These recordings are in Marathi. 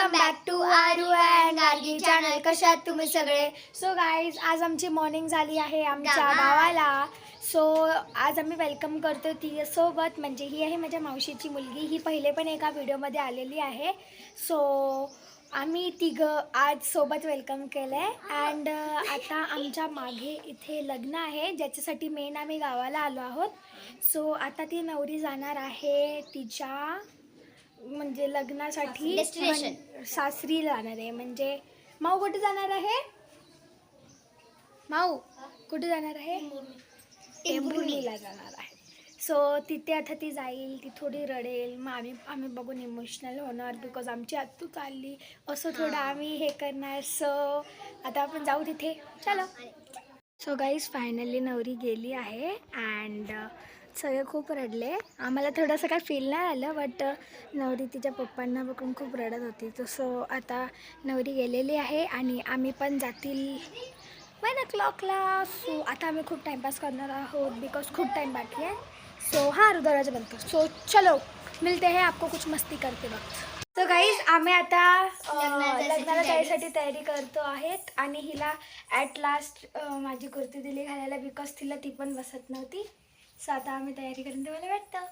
Welcome back to Aru and Gargi channel. कशात तुम्ही सगळे? सो गाईज, आज आमची मॉर्निंग झाली आहे आमच्या गावाला. सो आज आम्ही वेलकम करतो ती सोबत, म्हणजे ही आहे माझ्या मावशीची मुलगी. ही पहिले पण एका व्हिडिओमध्ये आलेली आहे. सो आम्ही तिघं आज सोबत वेलकम केलं आहे. अँड आता आमच्या मागे इथे लग्न आहे, ज्याच्यासाठी मेन आम्ही गावाला आलो आहोत. सो आता ती नवरी जाणार आहे तिच्या म्हणजे लग्नासाठी सासरी जाणार आहे. म्हणजे माऊ कुठे जाणार आहे? माऊ कुठे जाणार आहे? टेंभुर्णीला जाणार आहे. सो तिथे आता ती जाईल, ती थोडी रडेल, मग आम्ही बघून इमोशनल होणार, बिकॉज आमची आत्तू चालली, असं थोडं आम्ही हे करणार. सो आता आपण जाऊ तिथे, चलो. सो गाईज, फायनली नवरी गेली आहे अँड सगळे खूप रडले. आम्हाला थोडंसं काय फील नाही आलं, बट नवरी तिच्या पप्पांना बघून खूप रडत होती. सो आता नवरी गेलेली आहे आणि आम्ही पण जातील 1 o'clockला. सो आता आम्ही खूप टाईमपास करणार आहोत, बिकॉज खूप टाईम बाकी आहे. सो हाँ, दरवाजा बंद कर. सो चलो मिलते हैं आपको कुछ मस्ती करते वक्त. सो गाईज, आम्ही आता लग्नाला जायसाठी तयारी करतो आहेत आणि हिला ॲट लास्ट माझी कुर्ती दिली घालायला, बिकॉज तिला ती पण बसत नव्हती. सो आता आम्ही तयारी करून मला वाटतं.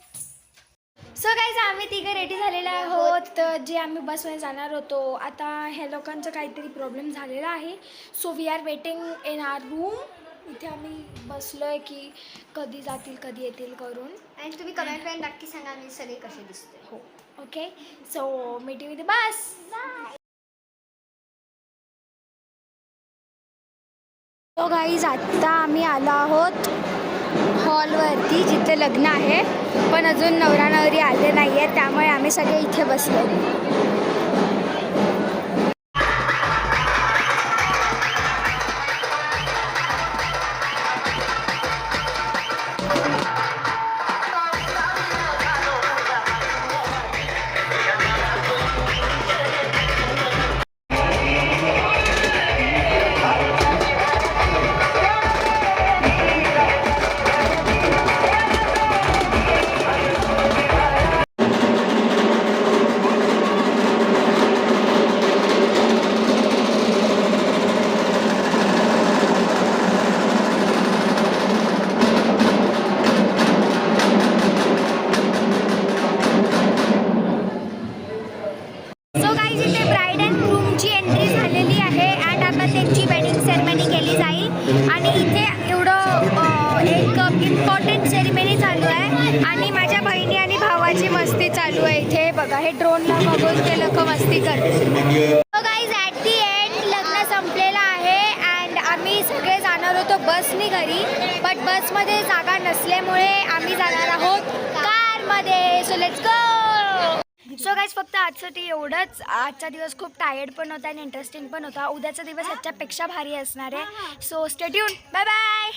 सो गाईज, आम्ही तिघं रेडी झालेलो आहोत. जे आम्ही बसमध्ये जाणार होतो, आता ह्या लोकांचं काहीतरी प्रॉब्लेम झालेला आहे. So we are waiting in our room. इथे आम्ही बसलो आहे की कधी जातील कधी येतील करून. आणि तुम्ही कमेंटमध्ये नक्की सांगा मी सगळे कसे दिसते. हो, okay. So meeting with bus. So guys, आत्ता आम्ही आलो आहोत हॉलवरती जिथे लग्न आहे, पण अजून नवरा नवरी आले नाही आहेत, त्यामुळे आम्ही सगळे इथे बसलो. आणि इथे एवढं एक इम्पॉर्टंट सेरेमनी चालू आहे आणि माझ्या बहिणी आणि भावाची मस्ती चालू आहे. इथे बघा, हे ड्रोनला बघून ते लोक मस्ती करतात. So guys, at the end लग्न संपलेलं आहे अँड आम्ही सगळे जाणार होतो बसनी घरी, बट बसमध्ये जागा नसल्यामुळे आम्ही जाणार आहोत कारमध्ये. So let's go. So guys, फक्त आजसाठी एवढंच. आजचा दिवस खूप टायर्ड पण होता आणि इंटरेस्टिंग पण होता. उद्याचा दिवस ह्याच्यापेक्षा भारी असणार आहे. So stay tune. Bye bye.